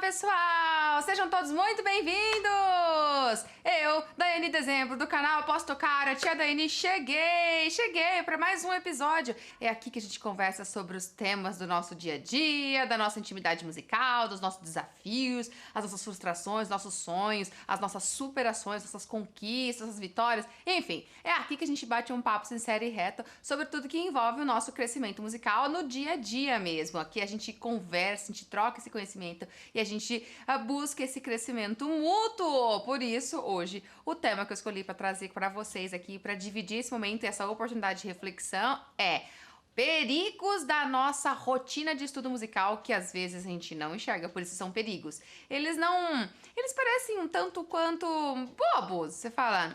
pessoal! Sejam todos muito bem-vindos! Eu, Daiane Dezembro, do canal Posso Tocar, a tia Daiane, cheguei para mais um episódio. É aqui que a gente conversa sobre os temas do nosso dia a dia, da nossa intimidade musical, dos nossos desafios, as nossas frustrações, nossos sonhos, as nossas superações, nossas conquistas, as vitórias, enfim. É aqui que a gente bate um papo sincero e reto sobre tudo que envolve o nosso crescimento musical no dia a dia mesmo. Aqui a gente conversa, a gente troca esse conhecimento e a gente busca esse crescimento mútuo. Por isso, hoje, o tema que eu escolhi para trazer para vocês aqui, para dividir esse momento e essa oportunidade de reflexão é perigos da nossa rotina de estudo musical, que às vezes a gente não enxerga, por isso são perigos. Eles parecem um tanto quanto bobos. Você fala,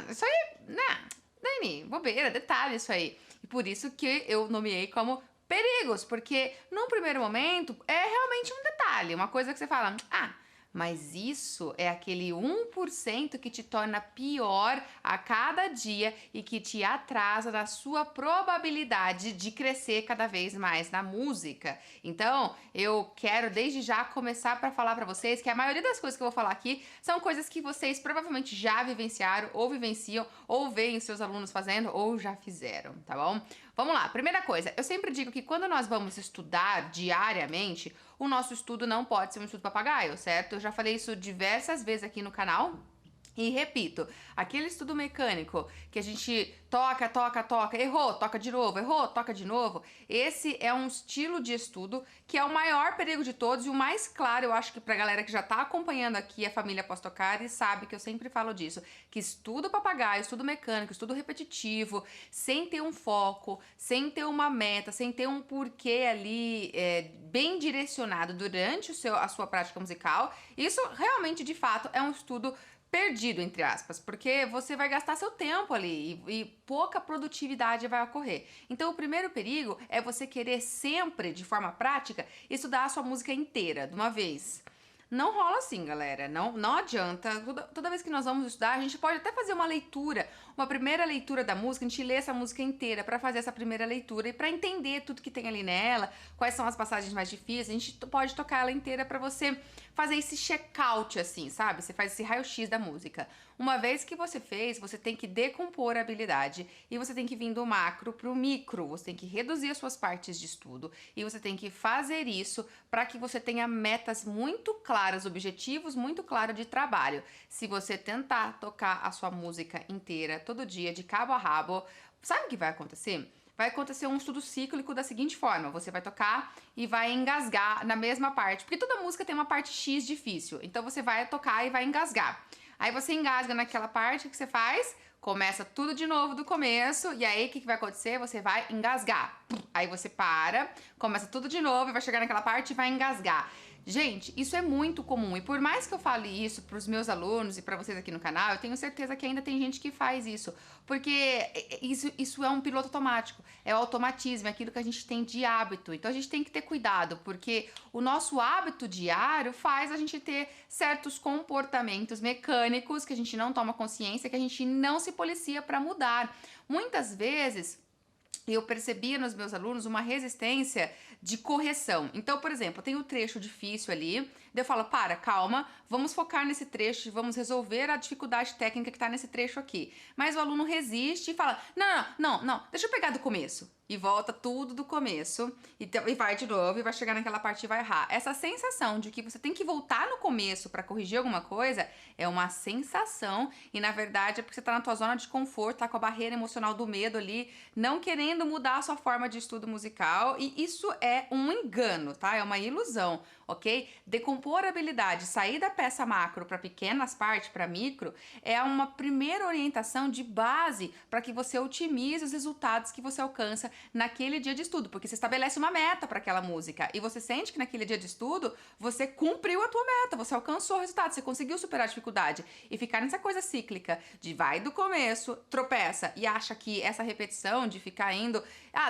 isso aí, né, Dani, bobeira, detalhe isso aí. E por isso que eu nomeei como perigos, porque num primeiro momento é realmente um detalhe, uma coisa que você fala, mas isso é aquele 1% que te torna pior a cada dia e que te atrasa na sua probabilidade de crescer cada vez mais na música. Então, eu quero desde já começar para falar para vocês que a maioria das coisas que eu vou falar aqui são coisas que vocês provavelmente já vivenciaram, ou vivenciam, ou veem seus alunos fazendo, ou já fizeram, tá bom? Vamos lá, primeira coisa, eu sempre digo que quando nós vamos estudar diariamente, o nosso estudo não pode ser um estudo papagaio, certo? Eu já falei isso diversas vezes aqui no canal. E repito, aquele estudo mecânico que a gente toca, errou, toca de novo, errou, toca de novo, esse é um estilo de estudo que é o maior perigo de todos e o mais claro, eu acho que pra galera que já tá acompanhando aqui a família Posso Tocar e sabe que eu sempre falo disso, que estudo papagaio, estudo mecânico, estudo repetitivo, sem ter um foco, sem ter uma meta, sem ter um porquê ali bem direcionado durante a sua prática musical, isso realmente de fato é um estudo perdido, entre aspas, porque você vai gastar seu tempo ali e pouca produtividade vai ocorrer. Então, o primeiro perigo é você querer sempre, de forma prática, estudar a sua música inteira, de uma vez. Não rola assim, galera, não adianta. Toda vez que nós vamos estudar, a gente pode até fazer uma leitura, uma primeira leitura da música, a gente lê essa música inteira para fazer essa primeira leitura e para entender tudo que tem ali nela, quais são as passagens mais difíceis, a gente pode tocar ela inteira para você fazer esse check-out assim, sabe? Você faz esse raio-x da música. Uma vez que você fez, você tem que decompor a habilidade e você tem que vir do macro pro micro, você tem que reduzir as suas partes de estudo e você tem que fazer isso para que você tenha metas muito claras, objetivos muito claros de trabalho. Se você tentar tocar a sua música inteira, todo dia, de cabo a rabo, sabe o que vai acontecer? Vai acontecer um estudo cíclico da seguinte forma, você vai tocar e vai engasgar na mesma parte, porque toda música tem uma parte X difícil, então você vai tocar e vai engasgar. Aí você engasga naquela parte, que você faz? Começa tudo de novo do começo, e aí o que vai acontecer? Você vai engasgar. Aí você para, começa tudo de novo e vai chegar naquela parte e vai engasgar. Gente, isso é muito comum e por mais que eu fale isso para os meus alunos e para vocês aqui no canal, eu tenho certeza que ainda tem gente que faz isso, porque isso é um piloto automático, é o automatismo, é aquilo que a gente tem de hábito. Então a gente tem que ter cuidado, porque o nosso hábito diário faz a gente ter certos comportamentos mecânicos que a gente não toma consciência, que a gente não se policia para mudar. Muitas vezes eu percebia nos meus alunos uma resistência de correção. Então, por exemplo, tem um trecho difícil ali, daí eu falo, calma, vamos focar nesse trecho, vamos resolver a dificuldade técnica que tá nesse trecho aqui. Mas o aluno resiste e fala, não, deixa eu pegar do começo. E volta tudo do começo, e vai de novo, e vai chegar naquela parte e vai errar. Essa sensação de que você tem que voltar no começo pra corrigir alguma coisa, é uma sensação, e na verdade é porque você tá na tua zona de conforto, tá com a barreira emocional do medo ali, não querendo mudar a sua forma de estudo musical, e isso é um engano, tá? É uma ilusão, ok? Decompor a habilidade, sair da peça macro para pequenas partes, para micro, é uma primeira orientação de base para que você otimize os resultados que você alcança naquele dia de estudo, porque você estabelece uma meta para aquela música e você sente que naquele dia de estudo você cumpriu a tua meta, você alcançou o resultado, você conseguiu superar a dificuldade e ficar nessa coisa cíclica de vai do começo, tropeça e acha que essa repetição de ficar indo,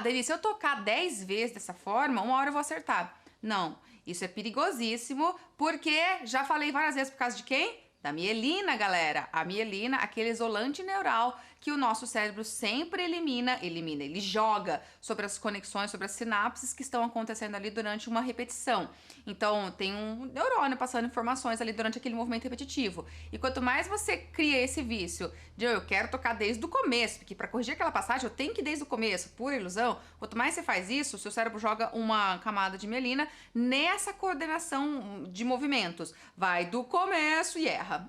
Dani, se eu tocar 10 vezes dessa forma, uma hora eu vou acertar. Não, isso é perigosíssimo, porque já falei várias vezes por causa de quem? Da mielina, galera. A mielina, aquele isolante neural que o nosso cérebro sempre ele joga sobre as conexões, sobre as sinapses que estão acontecendo ali durante uma repetição. Então, tem um neurônio passando informações ali durante aquele movimento repetitivo. E quanto mais você cria esse vício de eu quero tocar desde o começo, porque para corrigir aquela passagem eu tenho que ir desde o começo, pura ilusão, quanto mais você faz isso, o seu cérebro joga uma camada de mielina nessa coordenação de movimentos. Vai do começo e erra.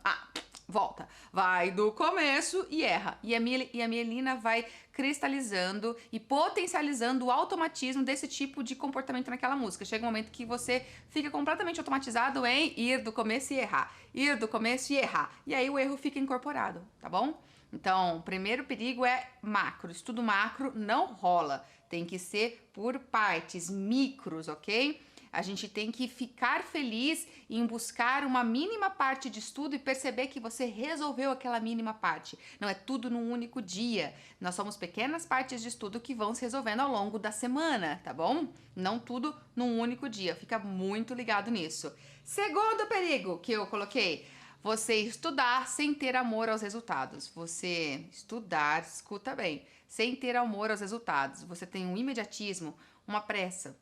Volta. Vai do começo e erra. E a mielina vai cristalizando e potencializando o automatismo desse tipo de comportamento naquela música. Chega um momento que você fica completamente automatizado em ir do começo e errar. Ir do começo e errar. E aí o erro fica incorporado, tá bom? Então, o primeiro perigo é macro. Estudo macro não rola. Tem que ser por partes, micros, ok? A gente tem que ficar feliz em buscar uma mínima parte de estudo e perceber que você resolveu aquela mínima parte. Não é tudo num único dia. Nós somos pequenas partes de estudo que vão se resolvendo ao longo da semana, tá bom? Não tudo num único dia. Fica muito ligado nisso. Segundo perigo que eu coloquei, você estudar sem ter amor aos resultados. Você estudar, escuta bem, sem ter amor aos resultados. Você tem um imediatismo, uma pressa,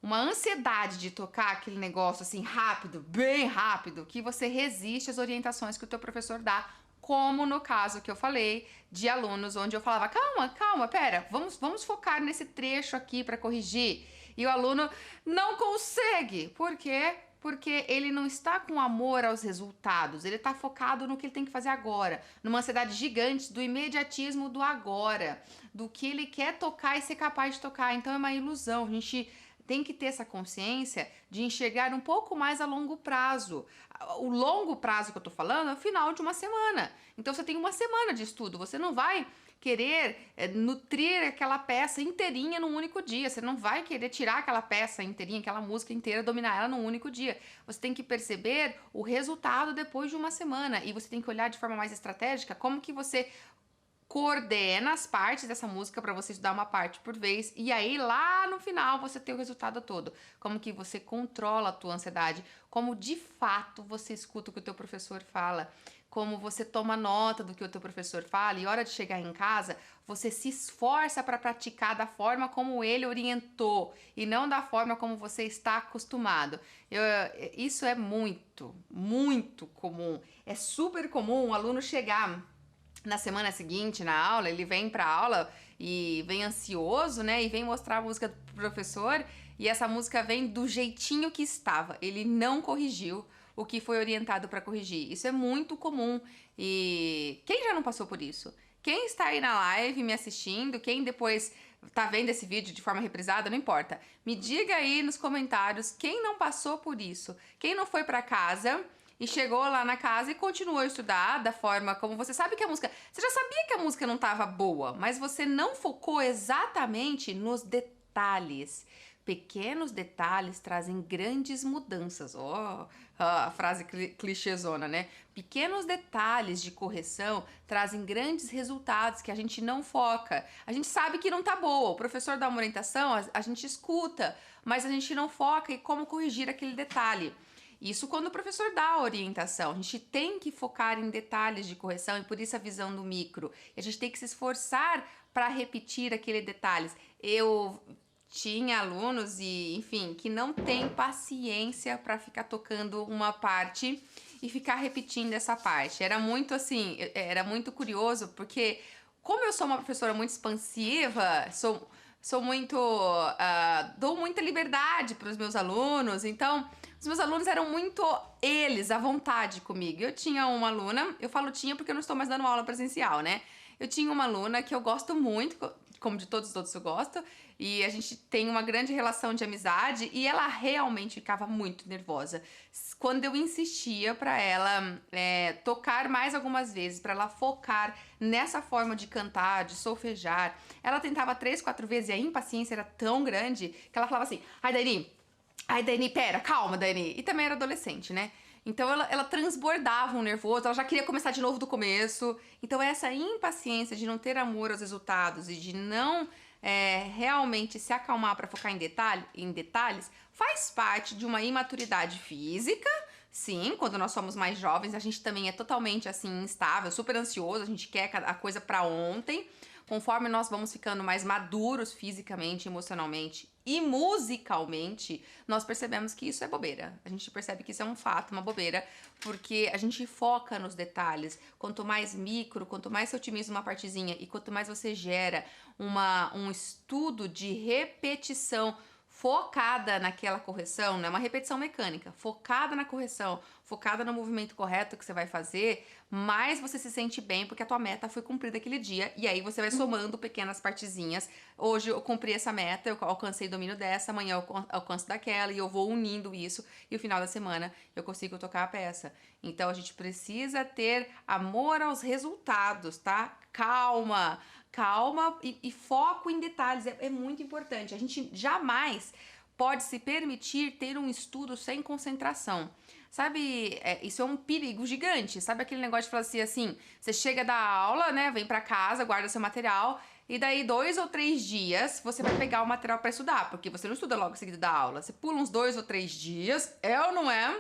uma ansiedade de tocar aquele negócio assim rápido, bem rápido, que você resiste às orientações que o teu professor dá, como no caso que eu falei de alunos onde eu falava, calma, pera, vamos focar nesse trecho aqui para corrigir. E o aluno não consegue. Por quê? Porque ele não está com amor aos resultados, ele está focado no que ele tem que fazer agora, numa ansiedade gigante do imediatismo do agora, do que ele quer tocar e ser capaz de tocar. Então é uma ilusão. A gente tem que ter essa consciência de enxergar um pouco mais a longo prazo. O longo prazo que eu tô falando é o final de uma semana. Então você tem uma semana de estudo, você não vai querer nutrir aquela peça inteirinha num único dia. Você não vai querer tirar aquela peça inteirinha, aquela música inteira, dominar ela num único dia. Você tem que perceber o resultado depois de uma semana e você tem que olhar de forma mais estratégica como que você coordena as partes dessa música para você estudar uma parte por vez e aí lá no final você ter o resultado todo. Como que você controla a tua ansiedade, como de fato você escuta o que o teu professor fala, como você toma nota do que o teu professor fala e hora de chegar em casa, você se esforça para praticar da forma como ele orientou e não da forma como você está acostumado. Isso é muito comum. É super comum um aluno chegar na semana seguinte, na aula, ele vem pra aula e vem ansioso, né? E vem mostrar a música do professor e essa música vem do jeitinho que estava. Ele não corrigiu o que foi orientado para corrigir. Isso é muito comum. E quem já não passou por isso? Quem está aí na live me assistindo, quem depois tá vendo esse vídeo de forma reprisada, não importa. Me diga aí nos comentários quem não passou por isso. Quem não foi pra casa e chegou lá na casa e continuou a estudar da forma como você sabe que a música... Você já sabia que a música não estava boa, mas você não focou exatamente nos detalhes. Pequenos detalhes trazem grandes mudanças. A frase clichêzona, né? Pequenos detalhes de correção trazem grandes resultados que a gente não foca. A gente sabe que não tá boa. O professor dá uma orientação, a gente escuta, mas a gente não foca em como corrigir aquele detalhe. Isso quando o professor dá a orientação. A gente tem que focar em detalhes de correção e por isso a visão do micro. E a gente tem que se esforçar para repetir aqueles detalhes. Eu tinha alunos enfim, que não tem paciência para ficar tocando uma parte e ficar repetindo essa parte. Era muito assim, era muito curioso, porque como eu sou uma professora muito expansiva, sou muito... dou muita liberdade para os meus alunos, então... Os meus alunos eram muito eles, à vontade comigo. Eu tinha uma aluna, eu falo tinha porque eu não estou mais dando aula presencial, né? Eu tinha uma aluna que eu gosto muito, como de todos os outros eu gosto, e a gente tem uma grande relação de amizade, e ela realmente ficava muito nervosa. Quando eu insistia para ela tocar mais algumas vezes, para ela focar nessa forma de cantar, de solfejar, ela tentava 3, 4 vezes e a impaciência era tão grande que ela falava assim, ai, Dani, pera, calma, Dani. E também era adolescente, né? Então ela transbordava um nervoso, ela já queria começar de novo do começo. Então essa impaciência de não ter amor aos resultados e de não realmente se acalmar para focar em detalhes faz parte de uma imaturidade física, Sim, quando nós somos mais jovens, a gente também é totalmente assim instável, super ansioso, a gente quer a coisa pra ontem. Conforme nós vamos ficando mais maduros fisicamente, emocionalmente e musicalmente, nós percebemos que isso é bobeira. A gente percebe que isso é um fato, uma bobeira, porque a gente foca nos detalhes. Quanto mais micro, quanto mais você otimiza uma partezinha e quanto mais você gera um estudo de repetição focada naquela correção, não é uma repetição mecânica, focada na correção, focada no movimento correto que você vai fazer, mais você se sente bem porque a tua meta foi cumprida aquele dia, e aí você vai somando pequenas partezinhas. Hoje eu cumpri essa meta, eu alcancei o domínio dessa, amanhã eu alcanço daquela, e eu vou unindo isso, e no final da semana eu consigo tocar a peça. Então a gente precisa ter amor aos resultados, tá? Calma! Calma e foco em detalhes, é muito importante. A gente jamais pode se permitir ter um estudo sem concentração. Sabe, isso é um perigo gigante. Sabe aquele negócio de falar assim, você chega da aula, né, vem pra casa, guarda seu material, e daí 2 ou 3 dias você vai pegar o material pra estudar, porque você não estuda logo em seguida da aula. Você pula uns 2 ou 3 dias, é ou não é?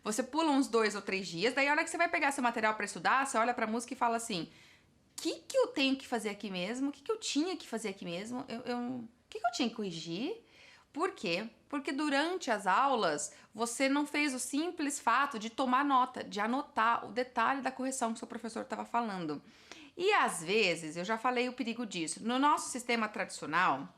Você pula uns 2 ou 3 dias, daí a hora que você vai pegar seu material pra estudar, você olha pra música e fala assim: que eu tenho que fazer aqui mesmo? O que eu tinha que fazer aqui mesmo? O que eu tinha que corrigir? Por quê? Porque durante as aulas você não fez o simples fato de tomar nota, de anotar o detalhe da correção que o seu professor estava falando. E às vezes, eu já falei o perigo disso, no nosso sistema tradicional,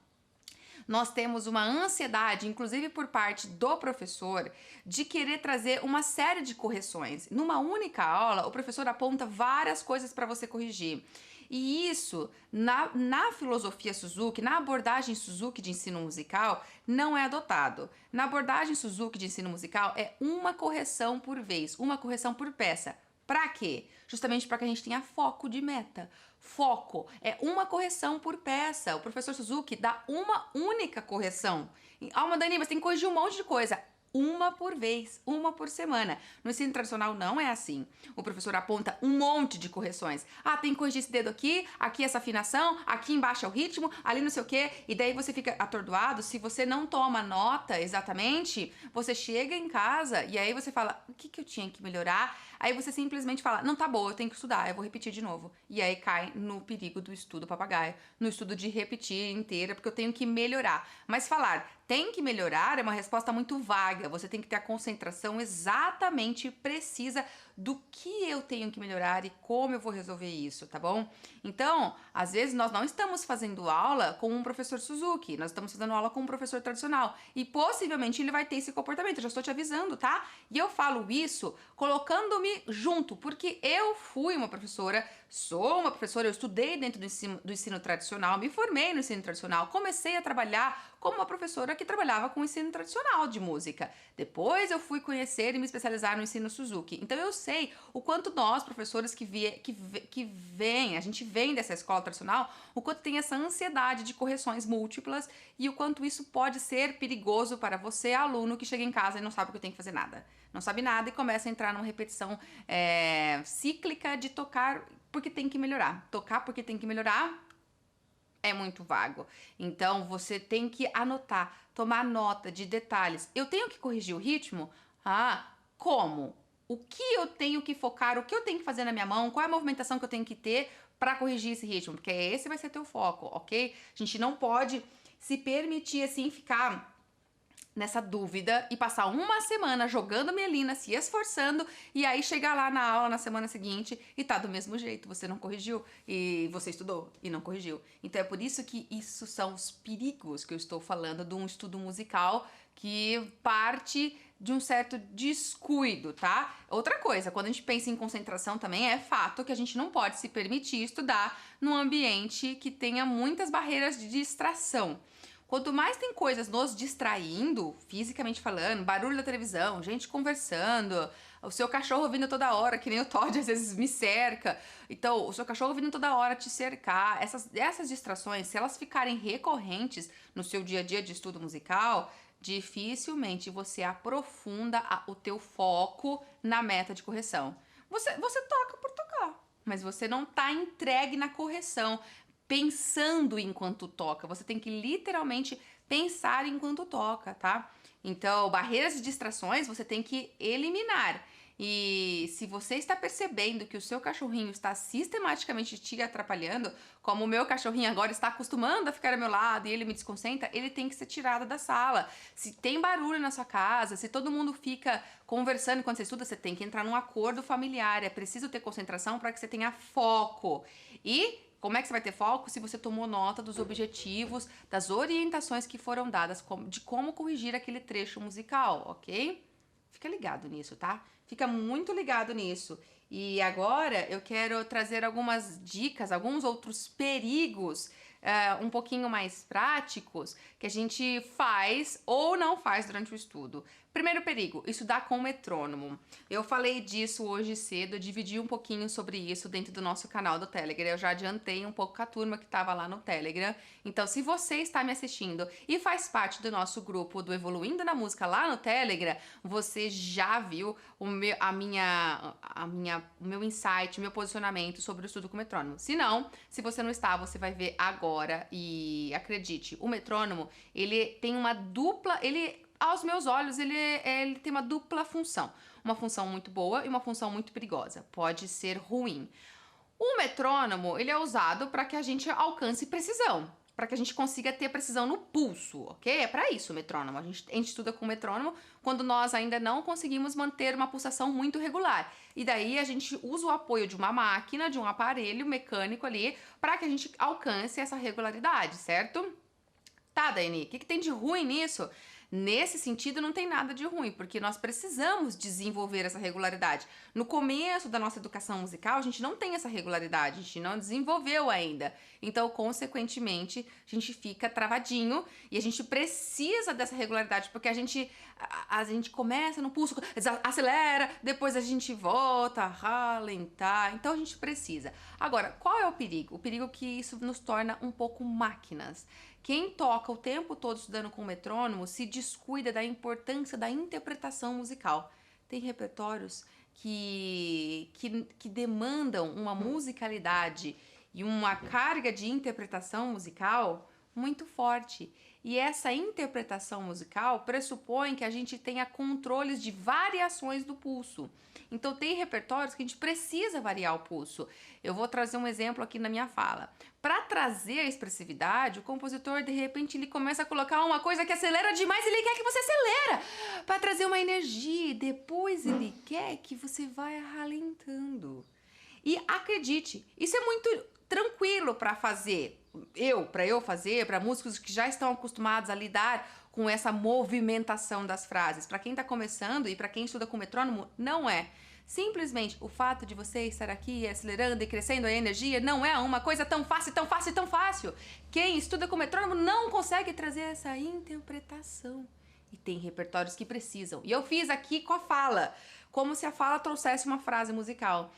nós temos uma ansiedade, inclusive por parte do professor, de querer trazer uma série de correções. Numa única aula, o professor aponta várias coisas para você corrigir. E isso, na filosofia Suzuki, na abordagem Suzuki de ensino musical, não é adotado. Na abordagem Suzuki de ensino musical, é uma correção por vez, uma correção por peça. Pra quê? Justamente para que a gente tenha foco de meta. Foco é uma correção por peça. O professor Suzuki dá uma única correção. Alma Dani, você tem que corrigir um monte de coisa. Uma por vez, uma por semana. No ensino tradicional não é assim. O professor aponta um monte de correções. Ah, tem que corrigir esse dedo aqui, aqui essa afinação, aqui embaixo é o ritmo, ali não sei o quê. E daí você fica atordoado. Se você não toma nota exatamente, você chega em casa e aí você fala, o que eu tinha que melhorar? Aí você simplesmente fala, não, tá bom, eu tenho que estudar, eu vou repetir de novo. E aí cai no perigo do estudo papagaio, no estudo de repetir inteira, porque eu tenho que melhorar. Mas falar, tem que melhorar é uma resposta muito vaga. Você tem que ter a concentração exatamente precisa do que eu tenho que melhorar e como eu vou resolver isso, tá bom? Então, às vezes nós não estamos fazendo aula com um professor Suzuki, nós estamos fazendo aula com um professor tradicional e possivelmente ele vai ter esse comportamento, eu já estou te avisando, tá? E eu falo isso colocando-me junto, porque eu fui uma professora, sou uma professora, eu estudei dentro do ensino tradicional, me formei no ensino tradicional, comecei a trabalhar como uma professora que trabalhava com o ensino tradicional de música. Depois eu fui conhecer e me especializar no ensino Suzuki. Então eu sei o quanto nós, professores a gente vem dessa escola tradicional, o quanto tem essa ansiedade de correções múltiplas e o quanto isso pode ser perigoso para você, aluno, que chega em casa e não sabe que tem que fazer nada. Não sabe nada e começa a entrar numa repetição cíclica de tocar porque tem que melhorar. Tocar porque tem que melhorar é muito vago. Então você tem que anotar, tomar nota de detalhes. Eu tenho que corrigir o ritmo? Ah, como? O que eu tenho que focar? O que eu tenho que fazer na minha mão? Qual é a movimentação que eu tenho que ter para corrigir esse ritmo? Porque esse vai ser teu foco, ok? A gente não pode se permitir assim ficar nessa dúvida e passar uma semana jogando mielina, se esforçando e aí chegar lá na aula na semana seguinte e tá do mesmo jeito, você não corrigiu e você estudou e não corrigiu. Então é por isso que isso são os perigos que eu estou falando de um estudo musical que parte de um certo descuido, tá? Outra coisa, quando a gente pensa em concentração também, é fato que a gente não pode se permitir estudar num ambiente que tenha muitas barreiras de distração. Quanto mais tem coisas nos distraindo, fisicamente falando, barulho da televisão, gente conversando, o seu cachorro vindo toda hora, que nem o Todd às vezes me cerca. Então, o seu cachorro vindo toda hora te cercar. Essas distrações, se elas ficarem recorrentes no seu dia a dia de estudo musical, dificilmente você aprofunda o teu foco na meta de correção. Você toca por tocar, mas você não tá entregue na correção, pensando enquanto toca. Você tem que literalmente pensar enquanto toca, tá? Então, barreiras de distrações você tem que eliminar. E se você está percebendo que o seu cachorrinho está sistematicamente te atrapalhando, como o meu cachorrinho agora está acostumando a ficar ao meu lado e ele me desconcentra, ele tem que ser tirado da sala. Se tem barulho na sua casa, se todo mundo fica conversando enquanto você estuda, você tem que entrar num acordo familiar. É preciso ter concentração para que você tenha foco. E como é que você vai ter foco? Se você tomou nota dos objetivos, das orientações que foram dadas, de como corrigir aquele trecho musical, ok? Fica ligado nisso, tá? Fica muito ligado nisso. E agora eu quero trazer algumas dicas, alguns outros perigos um pouquinho mais práticos que a gente faz ou não faz durante o estudo. Primeiro perigo, estudar com metrônomo. Eu falei disso hoje cedo, eu dividi um pouquinho sobre isso dentro do nosso canal do Telegram. Eu já adiantei um pouco com a turma que estava lá no Telegram. Então, se você está me assistindo e faz parte do nosso grupo do Evoluindo na Música lá no Telegram, você já viu o meu insight, o meu posicionamento sobre o estudo com metrônomo. Se não, se você não está, você vai ver agora. E acredite, o metrônomo, ele tem uma dupla... aos meus olhos, ele tem uma dupla função. Uma função muito boa e uma função muito perigosa. Pode ser ruim. O metrônomo, ele é usado para que a gente alcance precisão. Para que a gente consiga ter precisão no pulso, ok? É para isso o metrônomo. A gente estuda com o metrônomo quando nós ainda não conseguimos manter uma pulsação muito regular. E daí a gente usa o apoio de uma máquina, de um aparelho mecânico ali, para que a gente alcance essa regularidade, certo? Tá, Daiane, o que tem de ruim nisso? Nesse sentido, não tem nada de ruim, porque nós precisamos desenvolver essa regularidade. No começo da nossa educação musical, a gente não tem essa regularidade, a gente não desenvolveu ainda. Então, consequentemente, a gente fica travadinho e a gente precisa dessa regularidade, porque a gente começa no pulso, acelera, depois a gente volta a ralentar. Então, a gente precisa. Agora, qual é o perigo? O perigo é que isso nos torna um pouco máquinas. Quem toca o tempo todo estudando com o metrônomo se descuida da importância da interpretação musical. Tem repertórios que demandam uma musicalidade e uma carga de interpretação musical muito forte. E essa interpretação musical pressupõe que a gente tenha controles de variações do pulso. Então, tem repertórios que a gente precisa variar o pulso. Eu vou trazer um exemplo aqui na minha fala. Para trazer a expressividade, o compositor, de repente, ele começa a colocar uma coisa que acelera demais, ele quer que você acelera para trazer uma energia. E depois ele quer que você vá ralentando. E acredite, isso é muito tranquilo para fazer. Para músicos que já estão acostumados a lidar com essa movimentação das frases. Para quem está começando e para quem estuda com metrônomo, não é. Simplesmente o fato de você estar aqui acelerando e crescendo a energia não é uma coisa tão fácil, tão fácil, tão fácil. Quem estuda com metrônomo não consegue trazer essa interpretação. E tem repertórios que precisam. E eu fiz aqui com a fala, como se a fala trouxesse uma frase musical.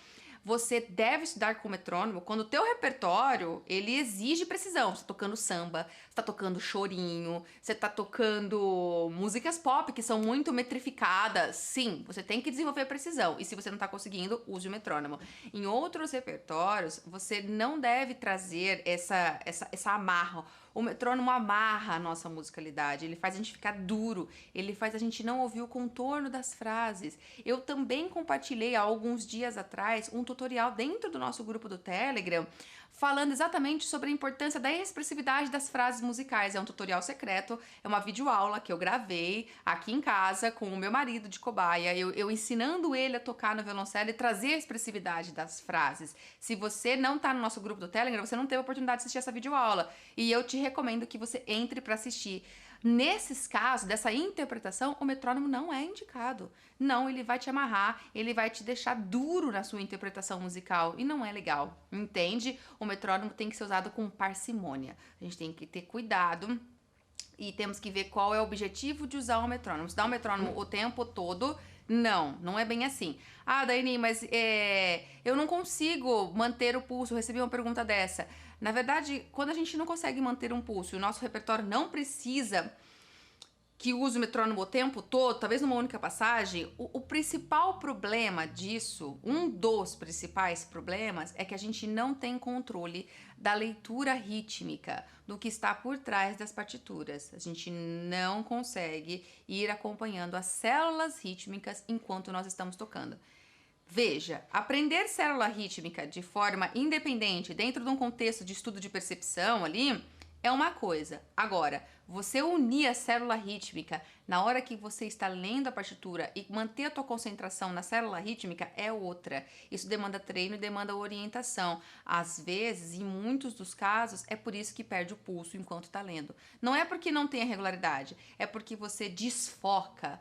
Você deve estudar com metrônomo quando o teu repertório, ele exige precisão. Você está tocando samba, você está tocando chorinho, você está tocando músicas pop que são muito metrificadas. Sim, você tem que desenvolver precisão. E se você não está conseguindo, use o metrônomo. Em outros repertórios, você não deve trazer essa amarra. O metrônomo amarra a nossa musicalidade, ele faz a gente ficar duro, ele faz a gente não ouvir o contorno das frases. Eu também compartilhei há alguns dias atrás um tutorial dentro do nosso grupo do Telegram, falando exatamente sobre a importância da expressividade das frases musicais. É um tutorial secreto, é uma videoaula que eu gravei aqui em casa com o meu marido de cobaia, eu ensinando ele a tocar no violoncelo e trazer a expressividade das frases. Se você não tá no nosso grupo do Telegram, você não teve a oportunidade de assistir essa videoaula, e eu te recomendo que você entre para assistir. Nesses casos, dessa interpretação, o metrônomo não é indicado. Não, ele vai te amarrar, ele vai te deixar duro na sua interpretação musical e não é legal, entende? O metrônomo tem que ser usado com parcimônia. A gente tem que ter cuidado e temos que ver qual é o objetivo de usar o metrônomo. Se dá o metrônomo o tempo todo, não é bem assim. Ah, Daiane, mas eu não consigo manter o pulso. Eu recebi uma pergunta dessa. Na verdade, quando a gente não consegue manter um pulso e o nosso repertório não precisa que usa o metrônomo o tempo todo, talvez numa única passagem, o principal problema disso, um dos principais problemas, é que a gente não tem controle da leitura rítmica, do que está por trás das partituras. A gente não consegue ir acompanhando as células rítmicas enquanto nós estamos tocando. Veja, aprender célula rítmica de forma independente, dentro de um contexto de estudo de percepção ali, é uma coisa. Agora, você unir a célula rítmica na hora que você está lendo a partitura e manter a tua concentração na célula rítmica é outra. Isso demanda treino e demanda orientação. Às vezes, em muitos dos casos, é por isso que perde o pulso enquanto está lendo. Não é porque não tem a regularidade, é porque você desfoca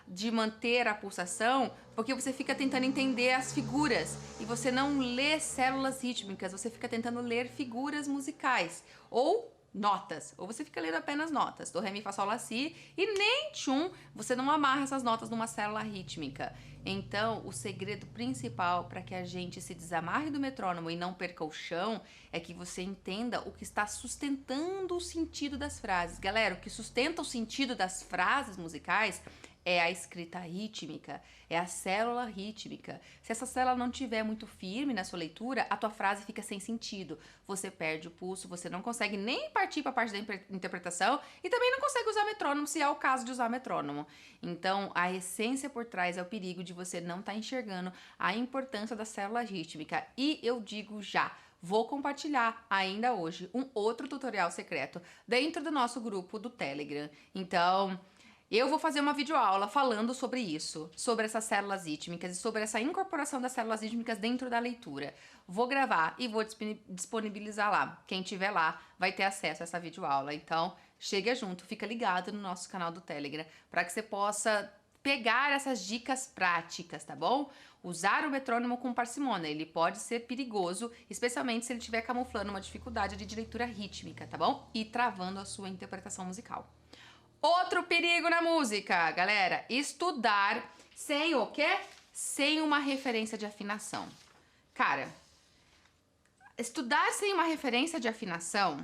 de manter a pulsação, porque você fica tentando entender as figuras e você não lê células rítmicas, você fica tentando ler figuras musicais ou notas, ou você fica lendo apenas notas, do, ré, mi, fá, sol, lá, si, e nem tchum, você não amarra essas notas numa célula rítmica. Então, o segredo principal para que a gente se desamarre do metrônomo e não perca o chão é que você entenda o que está sustentando o sentido das frases. Galera, o que sustenta o sentido das frases musicais é a escrita rítmica, é a célula rítmica. Se essa célula não estiver muito firme na sua leitura, a tua frase fica sem sentido. Você perde o pulso, você não consegue nem partir para a parte da interpretação e também não consegue usar metrônomo se é o caso de usar metrônomo. Então, a essência por trás é o perigo de você não estar enxergando a importância da célula rítmica. E eu digo já, vou compartilhar ainda hoje um outro tutorial secreto dentro do nosso grupo do Telegram. Então, eu vou fazer uma videoaula falando sobre isso, sobre essas células rítmicas e sobre essa incorporação das células rítmicas dentro da leitura. Vou gravar e vou disponibilizar lá. Quem tiver lá vai ter acesso a essa videoaula. Então, chega junto, fica ligado no nosso canal do Telegram para que você possa pegar essas dicas práticas, tá bom? Usar o metrônomo com parcimônia, ele pode ser perigoso, especialmente se ele estiver camuflando uma dificuldade de leitura rítmica, tá bom? E travando a sua interpretação musical. Outro perigo na música, galera, estudar sem o quê? Sem uma referência de afinação. Cara, estudar sem uma referência de afinação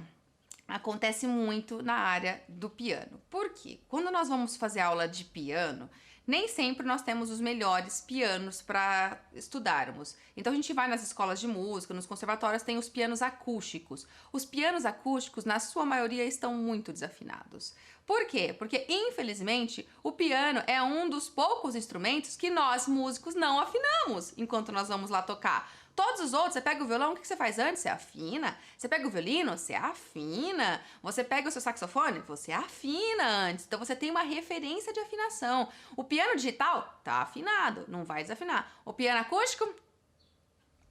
acontece muito na área do piano. Por quê? Quando nós vamos fazer aula de piano, nem sempre nós temos os melhores pianos para estudarmos. Então a gente vai nas escolas de música, nos conservatórios, tem os pianos acústicos. Os pianos acústicos, na sua maioria, estão muito desafinados. Por quê? Porque, infelizmente, o piano é um dos poucos instrumentos que nós, músicos, não afinamos enquanto nós vamos lá tocar. Todos os outros, você pega o violão, o que você faz antes? Você afina. Você pega o violino, você afina. Você pega o seu saxofone, você afina antes. Então você tem uma referência de afinação. O piano digital tá afinado, não vai desafinar. O piano acústico,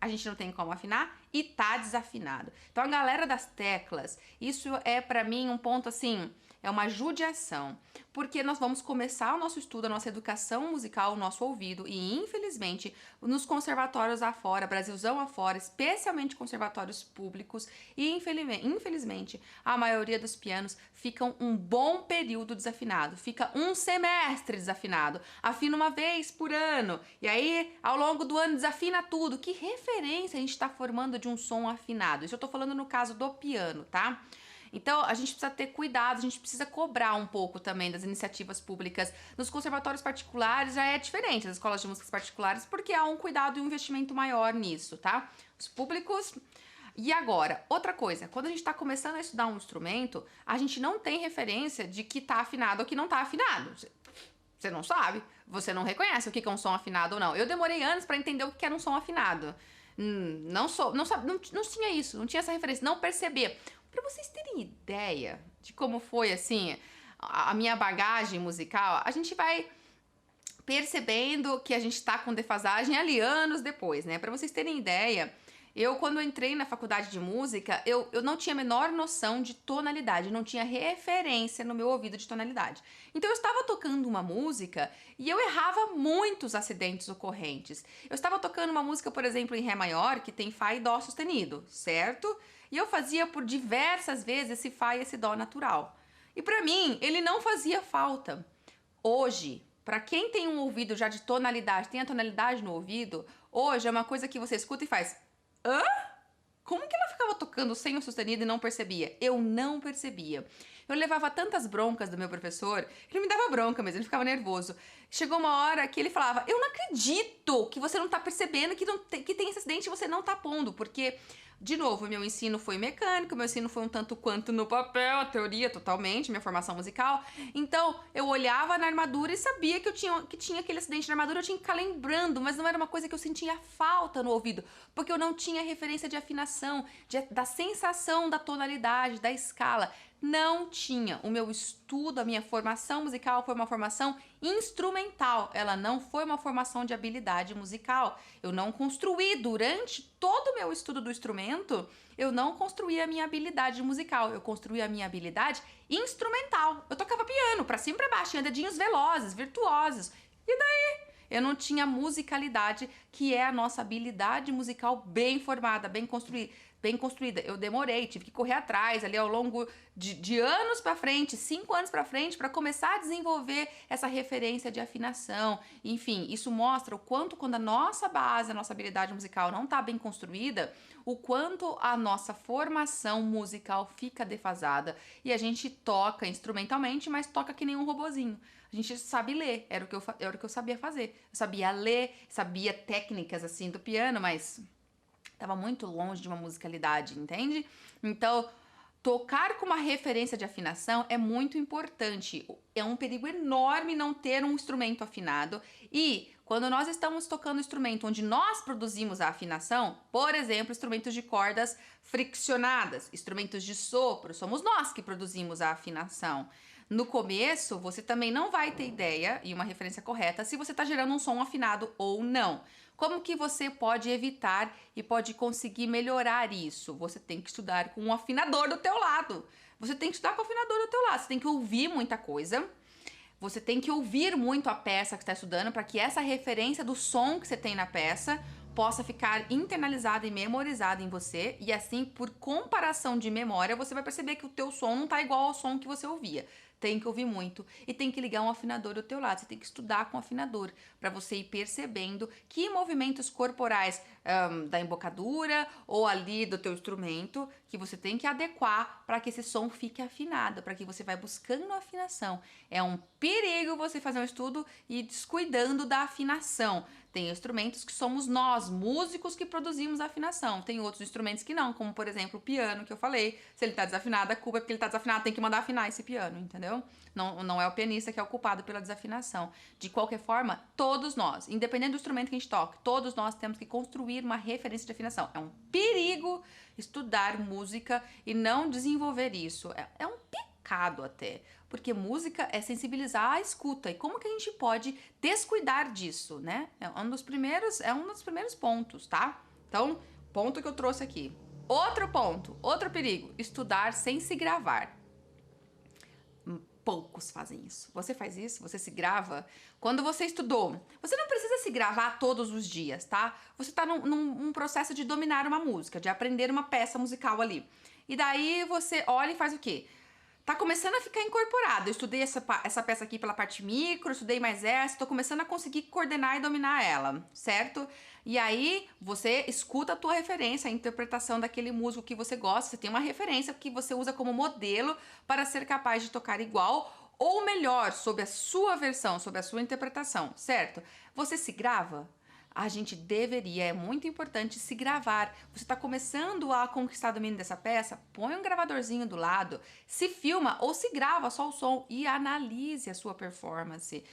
a gente não tem como afinar e tá desafinado. Então a galera das teclas, isso é pra mim um ponto assim, é uma judiação, porque nós vamos começar o nosso estudo, a nossa educação musical, o nosso ouvido, e infelizmente nos conservatórios afora, Brasilzão afora, especialmente conservatórios públicos, e infelizmente a maioria dos pianos ficam um bom período desafinado, fica um semestre desafinado, afina uma vez por ano, e aí ao longo do ano desafina tudo. Que referência a gente está formando de um som afinado? Isso eu tô falando no caso do piano, tá? Então, a gente precisa ter cuidado, a gente precisa cobrar um pouco também das iniciativas públicas. Nos conservatórios particulares já é diferente, das escolas de músicas particulares, porque há um cuidado e um investimento maior nisso, tá? Os públicos... E agora, outra coisa, quando a gente tá começando a estudar um instrumento, a gente não tem referência de que tá afinado ou que não tá afinado. Você não sabe, você não reconhece o que é um som afinado ou não. Eu demorei anos pra entender o que era um som afinado. Não tinha isso, não tinha essa referência, não percebia. Pra vocês terem ideia de como foi, assim, a minha bagagem musical, a gente vai percebendo que a gente tá com defasagem ali anos depois, né? Pra vocês terem ideia, eu, quando entrei na faculdade de música, eu não tinha a menor noção de tonalidade, não tinha referência no meu ouvido de tonalidade. Então eu estava tocando uma música e eu errava muitos acidentes ocorrentes. Eu estava tocando uma música, por exemplo, em Ré maior, que tem Fá e Dó sustenido, certo? E eu fazia por diversas vezes esse Fá e esse Dó natural. E pra mim, ele não fazia falta. Hoje, pra quem tem um ouvido já de tonalidade, tem a tonalidade no ouvido, hoje é uma coisa que você escuta e faz... Hã? Como que ela ficava tocando sem o sustenido e não percebia? Eu não percebia. Eu levava tantas broncas do meu professor, ele me dava bronca mesmo, ele ficava nervoso. Chegou uma hora que ele falava, eu não acredito que você não tá percebendo que tem esse acidente e você não tá pondo, porque... De novo, meu ensino foi mecânico, meu ensino foi um tanto quanto no papel, a teoria totalmente, minha formação musical. Então, eu olhava na armadura e sabia que tinha aquele acidente na armadura, eu tinha que ficar lembrando, mas não era uma coisa que eu sentia falta no ouvido, porque eu não tinha referência de afinação, da sensação da tonalidade, da escala. Não tinha. O meu estudo, a minha formação musical foi uma formação instrumental. Ela não foi uma formação de habilidade musical. Eu não construí durante todo o meu estudo do instrumento, eu não construí a minha habilidade musical. Eu construí a minha habilidade instrumental. Eu tocava piano, pra cima e pra baixo, tinha dedinhos velozes, virtuosos. E daí? Eu não tinha musicalidade, que é a nossa habilidade musical bem formada, bem construída. Eu demorei, tive que correr atrás ali ao longo de anos pra frente, 5 anos pra frente, pra começar a desenvolver essa referência de afinação. Enfim, isso mostra o quanto quando a nossa base, a nossa habilidade musical não tá bem construída, o quanto a nossa formação musical fica defasada e a gente toca instrumentalmente, mas toca que nem um robozinho. A gente sabe ler, era o que eu sabia fazer. Eu sabia ler, sabia técnicas assim do piano, mas tava muito longe de uma musicalidade, entende? Então, tocar com uma referência de afinação é muito importante. É um perigo enorme não ter um instrumento afinado. E quando nós estamos tocando um instrumento onde nós produzimos a afinação, por exemplo, instrumentos de cordas friccionadas, instrumentos de sopro, somos nós que produzimos a afinação. No começo, você também não vai ter ideia e uma referência correta se você está gerando um som afinado ou não. Como que você pode evitar e pode conseguir melhorar isso? Você tem que estudar com um afinador do teu lado. Você tem que estudar com o afinador do teu lado. Você tem que ouvir muita coisa. Você tem que ouvir muito a peça que está estudando para que essa referência do som que você tem na peça possa ficar internalizada e memorizada em você. E assim, por comparação de memória, você vai perceber que o teu som não está igual ao som que você ouvia. Tem que ouvir muito e tem que ligar um afinador do teu lado. Você tem que estudar com o afinador para você ir percebendo que movimentos corporais da embocadura ou ali do teu instrumento que você tem que adequar para que esse som fique afinado, para que você vai buscando a afinação. É um perigo você fazer um estudo e descuidando da afinação. Tem instrumentos que somos nós, músicos, que produzimos a afinação. Tem outros instrumentos que não, como por exemplo o piano, que eu falei. Se ele tá desafinado, a culpa é porque ele tá desafinado, tem que mandar afinar esse piano, entendeu? Não é o pianista que é o culpado pela desafinação. De qualquer forma, todos nós, independente do instrumento que a gente toca, todos nós temos que construir uma referência de afinação. É um perigo estudar música e não desenvolver isso. É um pecado até. Porque música é sensibilizar a escuta. E como que a gente pode descuidar disso, né? É um dos primeiros pontos, tá? Então, ponto que eu trouxe aqui. Outro ponto, outro perigo, estudar sem se gravar. Poucos fazem isso. Você faz isso? Você se grava? Quando você estudou, você não precisa se gravar todos os dias, tá? Você tá num processo de dominar uma música, de aprender uma peça musical ali. E daí você olha e faz o quê? Tá começando a ficar incorporado. Eu estudei essa peça aqui pela parte micro, estudei mais essa, tô começando a conseguir coordenar e dominar ela, certo? E aí, você escuta a tua referência, a interpretação daquele músico que você gosta, você tem uma referência que você usa como modelo para ser capaz de tocar igual ou melhor, sob a sua versão, sob a sua interpretação, certo? Você se grava? A gente deveria, é muito importante se gravar. Você está começando a conquistar o domínio dessa peça? Põe um gravadorzinho do lado, se filma ou se grava só o som e analise a sua performance.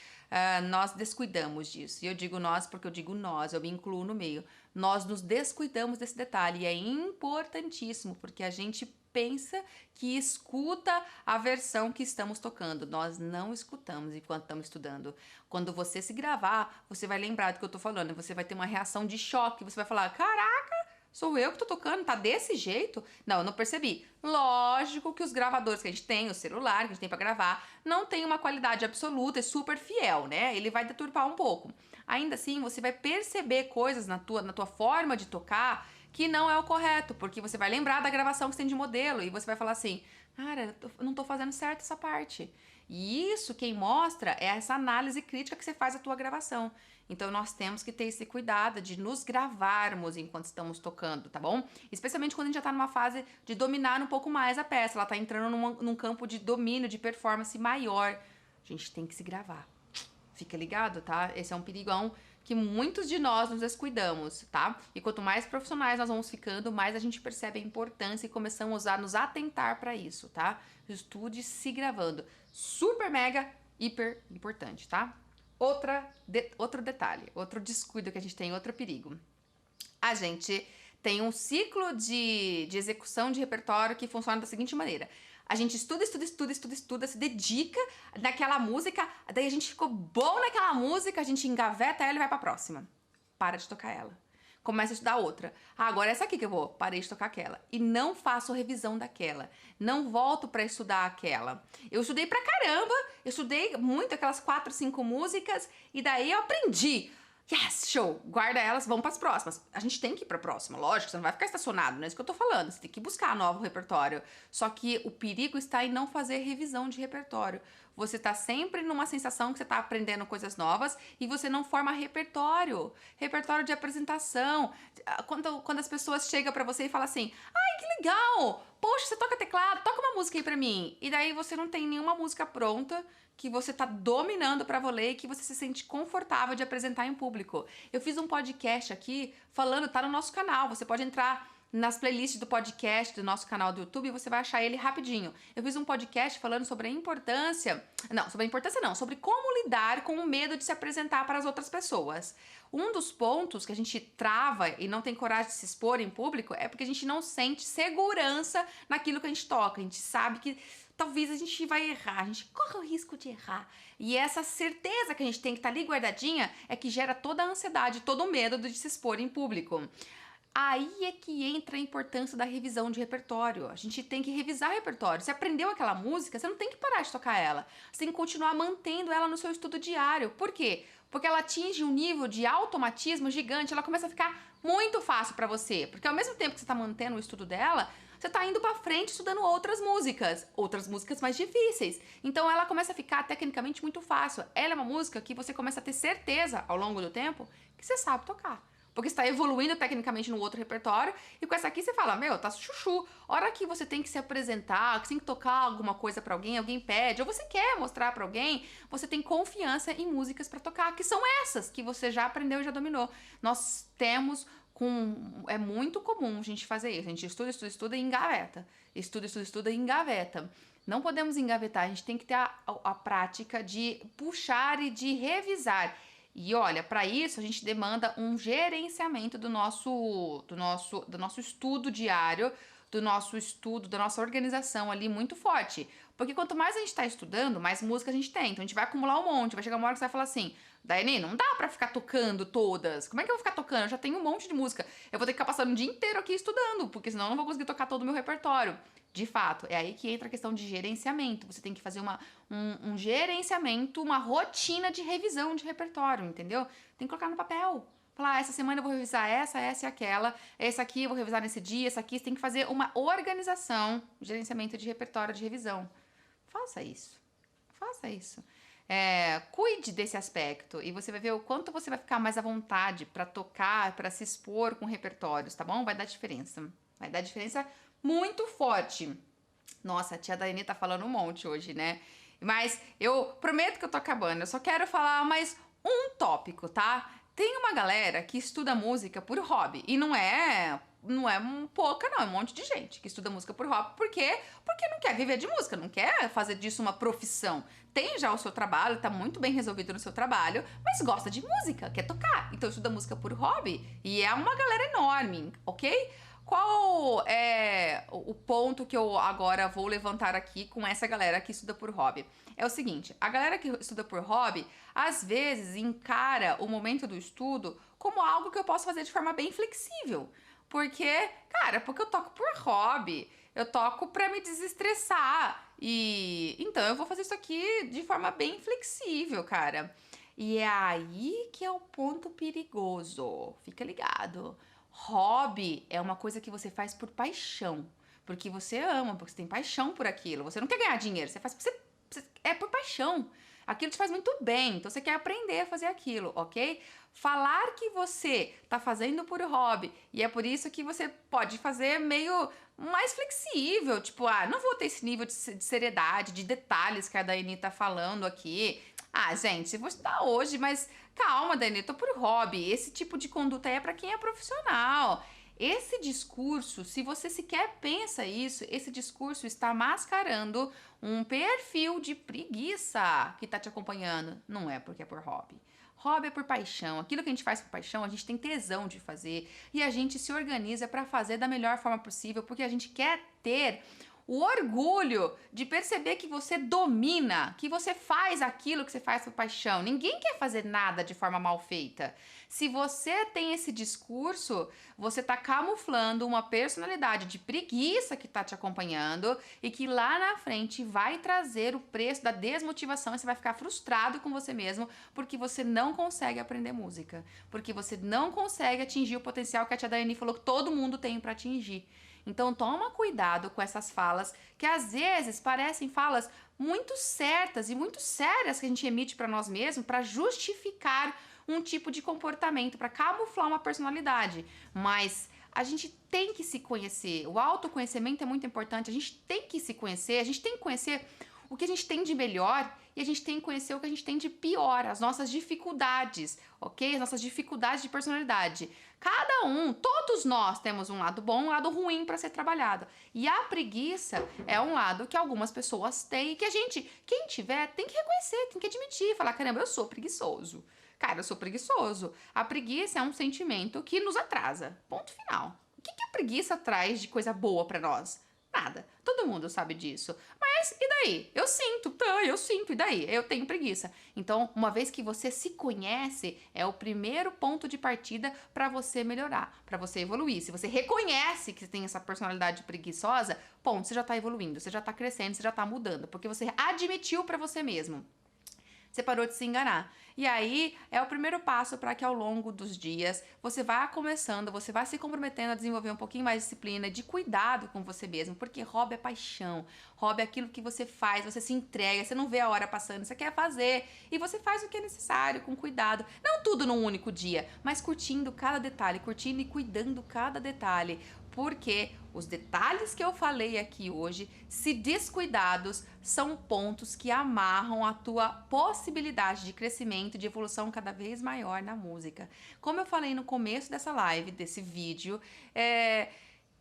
Nós descuidamos disso. E eu digo nós porque eu digo nós, eu me incluo no meio. Nós nos descuidamos desse detalhe e é importantíssimo porque a gente pensa que escuta a versão que estamos tocando. Nós não escutamos enquanto estamos estudando. Quando você se gravar, você vai lembrar do que eu tô falando. Você vai ter uma reação de choque. Você vai falar, caraca, sou eu que tô tocando? Tá desse jeito? Não, eu não percebi. Lógico que os gravadores que a gente tem, o celular que a gente tem pra gravar, não tem uma qualidade absoluta e super fiel, né? Ele vai deturpar um pouco. Ainda assim, você vai perceber coisas na tua forma de tocar que não é o correto, porque você vai lembrar da gravação que você tem de modelo e você vai falar assim, cara, eu não tô fazendo certo essa parte. E isso quem mostra é essa análise crítica que você faz da tua gravação. Então nós temos que ter esse cuidado de nos gravarmos enquanto estamos tocando, tá bom? Especialmente quando a gente já tá numa fase de dominar um pouco mais a peça, ela tá entrando num campo de domínio, de performance maior. A gente tem que se gravar. Fica ligado, tá? Esse é um perigão que muitos de nós nos descuidamos, tá? E quanto mais profissionais nós vamos ficando, mais a gente percebe a importância e começamos a nos atentar para isso, tá? Estude se gravando. Super, mega, hiper importante, tá? Outro detalhe, outro descuido que a gente tem, outro perigo. A gente tem um ciclo de execução de repertório que funciona da seguinte maneira. A gente estuda, se dedica naquela música, daí a gente ficou bom naquela música, a gente engaveta ela e vai pra próxima. Para de tocar ela. Começa a estudar outra. Ah, agora é essa aqui que eu vou. Parei de tocar aquela. E não faço revisão daquela. Não volto pra estudar aquela. Eu estudei pra caramba. Eu estudei muito aquelas 4, 5 músicas. E daí eu aprendi. Yes, show. Guarda elas, vamos pras próximas. A gente tem que ir pra próxima, lógico. Você não vai ficar estacionado, não é isso que eu tô falando. Você tem que buscar novo repertório. Só que o perigo está em não fazer revisão de repertório. Você tá sempre numa sensação que você tá aprendendo coisas novas e você não forma repertório. Repertório de apresentação. Quando as pessoas chegam pra você e falam assim, ai, que legal! Poxa, você toca teclado, toca uma música aí pra mim. E daí você não tem nenhuma música pronta que você tá dominando pra valer e que você se sente confortável de apresentar em público. Eu fiz um podcast aqui falando, tá no nosso canal, você pode entrar nas playlists do podcast do nosso canal do YouTube, você vai achar ele rapidinho. Eu fiz um podcast falando sobre a importância... sobre como lidar com o medo de se apresentar para as outras pessoas. Um dos pontos que a gente trava e não tem coragem de se expor em público é porque a gente não sente segurança naquilo que a gente toca. A gente sabe que talvez a gente vai errar, a gente corre o risco de errar. E essa certeza que a gente tem que estar ali guardadinha é que gera toda a ansiedade, todo o medo de se expor em público. Aí é que entra a importância da revisão de repertório. A gente tem que revisar repertório. Você aprendeu aquela música, você não tem que parar de tocar ela. Você tem que continuar mantendo ela no seu estudo diário. Por quê? Porque ela atinge um nível de automatismo gigante, ela começa a ficar muito fácil pra você. Porque ao mesmo tempo que você tá mantendo o estudo dela, você tá indo pra frente estudando outras músicas mais difíceis. Então ela começa a ficar tecnicamente muito fácil. Ela é uma música que você começa a ter certeza ao longo do tempo que você sabe tocar. Porque você está evoluindo tecnicamente no outro repertório, e com essa aqui você fala, meu, tá chuchu. Hora que você tem que se apresentar, que você tem que tocar alguma coisa pra alguém pede, ou você quer mostrar pra alguém, você tem confiança em músicas pra tocar, que são essas que você já aprendeu e já dominou. Nós temos é muito comum a gente fazer isso. A gente estuda e engaveta. Estuda e engaveta. Não podemos engavetar, a gente tem que ter a prática de puxar e de revisar. E olha, para isso a gente demanda um gerenciamento do nosso estudo diário, do nosso estudo, da nossa organização ali muito forte. Porque quanto mais a gente tá estudando, mais música a gente tem. Então a gente vai acumular um monte. Vai chegar uma hora que você vai falar assim, Daiane, não dá pra ficar tocando todas. Como é que eu vou ficar tocando? Eu já tenho um monte de música. Eu vou ter que ficar passando o dia inteiro aqui estudando, porque senão eu não vou conseguir tocar todo o meu repertório. De fato, é aí que entra a questão de gerenciamento. Você tem que fazer um gerenciamento, uma rotina de revisão de repertório, entendeu? Tem que colocar no papel. Falar, essa semana eu vou revisar essa e aquela. Essa aqui eu vou revisar nesse dia, essa aqui. Você tem que fazer uma organização, gerenciamento de repertório de revisão. Faça isso. Faça isso. Cuide desse aspecto e você vai ver o quanto você vai ficar mais à vontade para tocar, para se expor com repertórios, tá bom? Vai dar diferença. Vai dar diferença muito forte. Nossa, a tia Daiane tá falando um monte hoje, né? Mas eu prometo que eu tô acabando. Eu só quero falar mais um tópico, tá? Tem uma galera que estuda música por hobby. E não é pouca, não. É um monte de gente que estuda música por hobby. Por quê? Porque não quer viver de música, não quer fazer disso uma profissão. Tem já o seu trabalho, tá muito bem resolvido no seu trabalho, mas gosta de música, quer tocar. Então estuda música por hobby. E é uma galera enorme, ok? Qual é o ponto que eu agora vou levantar aqui com essa galera que estuda por hobby? É o seguinte, a galera que estuda por hobby, às vezes encara o momento do estudo como algo que eu posso fazer de forma bem flexível. Porque eu toco por hobby, eu toco pra me desestressar. E então eu vou fazer isso aqui de forma bem flexível, cara. E é aí que é o ponto perigoso. Fica ligado. Hobby é uma coisa que você faz por paixão, porque você ama, porque você tem paixão por aquilo. Você não quer ganhar dinheiro, você faz porque você é por paixão. Aquilo te faz muito bem, então você quer aprender a fazer aquilo, ok? Falar que você tá fazendo por hobby e é por isso que você pode fazer meio mais flexível, tipo, não vou ter esse nível de seriedade, de detalhes que a Daiane tá falando aqui. Gente, eu vou estudar hoje, mas calma, Daiane, eu tô por hobby. Esse tipo de conduta aí é pra quem é profissional. Esse discurso, se você sequer pensa isso, esse discurso está mascarando um perfil de preguiça que tá te acompanhando. Não é porque é por hobby. Hobby é por paixão. Aquilo que a gente faz por paixão, a gente tem tesão de fazer e a gente se organiza para fazer da melhor forma possível, porque a gente quer ter o orgulho de perceber que você domina, que você faz aquilo que você faz por paixão. Ninguém quer fazer nada de forma mal feita. Se você tem esse discurso, você tá camuflando uma personalidade de preguiça que tá te acompanhando e que lá na frente vai trazer o preço da desmotivação e você vai ficar frustrado com você mesmo porque você não consegue aprender música, porque você não consegue atingir o potencial que a tia Daiane falou que todo mundo tem para atingir. Então toma cuidado com essas falas que às vezes parecem falas muito certas e muito sérias que a gente emite para nós mesmos para justificar um tipo de comportamento, para camuflar uma personalidade. Mas a gente tem que se conhecer. O autoconhecimento é muito importante. A gente tem que se conhecer, a gente tem que conhecer o que a gente tem de melhor e a gente tem que conhecer o que a gente tem de pior, as nossas dificuldades, ok? As nossas dificuldades de personalidade. Cada um, todos nós temos um lado bom, um lado ruim para ser trabalhado. E a preguiça é um lado que algumas pessoas têm e que a gente, quem tiver, tem que reconhecer, tem que admitir, falar, caramba, eu sou preguiçoso. Cara, eu sou preguiçoso. A preguiça é um sentimento que nos atrasa. Ponto final. O que a preguiça traz de coisa boa para nós? Nada. Todo mundo sabe disso. Mas e daí? Eu sinto, e daí? Eu tenho preguiça. Então, uma vez que você se conhece, é o primeiro ponto de partida para você melhorar, para você evoluir. Se você reconhece que você tem essa personalidade preguiçosa, ponto, você já tá evoluindo, você já tá crescendo, você já tá mudando, porque você admitiu para você mesmo. Você parou de se enganar. E aí é o primeiro passo para que ao longo dos dias você vá começando, você vá se comprometendo a desenvolver um pouquinho mais de disciplina, de cuidado com você mesmo, porque hobby é paixão, hobby é aquilo que você faz, você se entrega, você não vê a hora passando, você quer fazer e você faz o que é necessário, com cuidado. Não tudo num único dia, mas curtindo cada detalhe, curtindo e cuidando cada detalhe. Porque os detalhes que eu falei aqui hoje, se descuidados, são pontos que amarram a tua possibilidade de crescimento, de evolução cada vez maior na música. Como eu falei no começo dessa live, desse vídeo,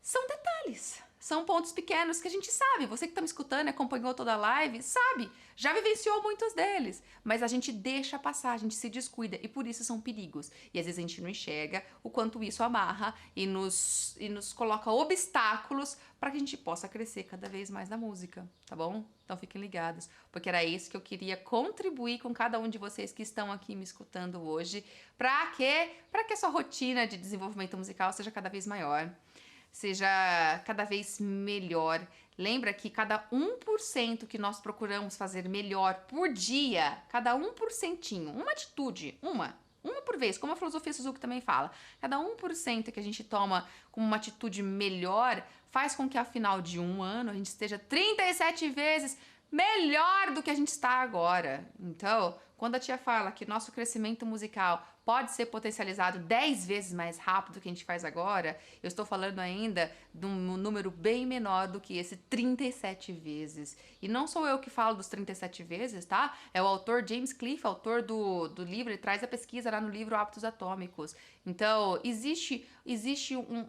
são detalhes. São pontos pequenos que a gente sabe. Você que está me escutando, acompanhou toda a live, sabe. Já vivenciou muitos deles. Mas a gente deixa passar, a gente se descuida. E por isso são perigos. E às vezes a gente não enxerga o quanto isso amarra e nos coloca obstáculos para que a gente possa crescer cada vez mais na música, tá bom? Então fiquem ligados. Porque era isso que eu queria contribuir com cada um de vocês que estão aqui me escutando hoje. Para que a sua rotina de desenvolvimento musical seja cada vez maior. Seja cada vez melhor. Lembra que cada 1% que nós procuramos fazer melhor por dia, cada 1%, uma atitude, uma por vez, como a filosofia Suzuki também fala, cada 1% que a gente toma como uma atitude melhor faz com que ao final de um ano a gente esteja 37 vezes melhor do que a gente está agora. Então, quando a tia fala que nosso crescimento musical pode ser potencializado 10 vezes mais rápido do que a gente faz agora, eu estou falando ainda de um número bem menor do que esse 37 vezes. E não sou eu que falo dos 37 vezes, tá? É o autor James Cliff, autor do livro, ele traz a pesquisa lá no livro Hábitos Atômicos. Então, existe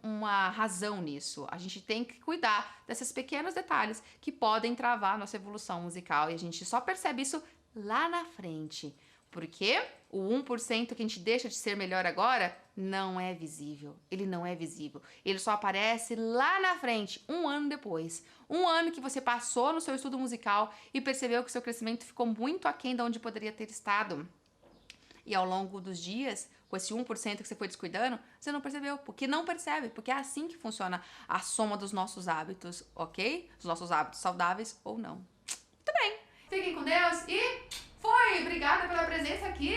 uma razão nisso. A gente tem que cuidar desses pequenos detalhes que podem travar a nossa evolução musical e a gente só percebe isso lá na frente. Porque o 1% que a gente deixa de ser melhor agora não é visível. Ele não é visível. Ele só aparece lá na frente, um ano depois. Um ano que você passou no seu estudo musical e percebeu que seu crescimento ficou muito aquém de onde poderia ter estado. E ao longo dos dias, com esse 1% que você foi descuidando, você não percebeu. Porque não percebe, porque é assim que funciona a soma dos nossos hábitos, ok? Os nossos hábitos saudáveis ou não. Muito bem. Fiquem com Deus e fui! Obrigada pela presença aqui!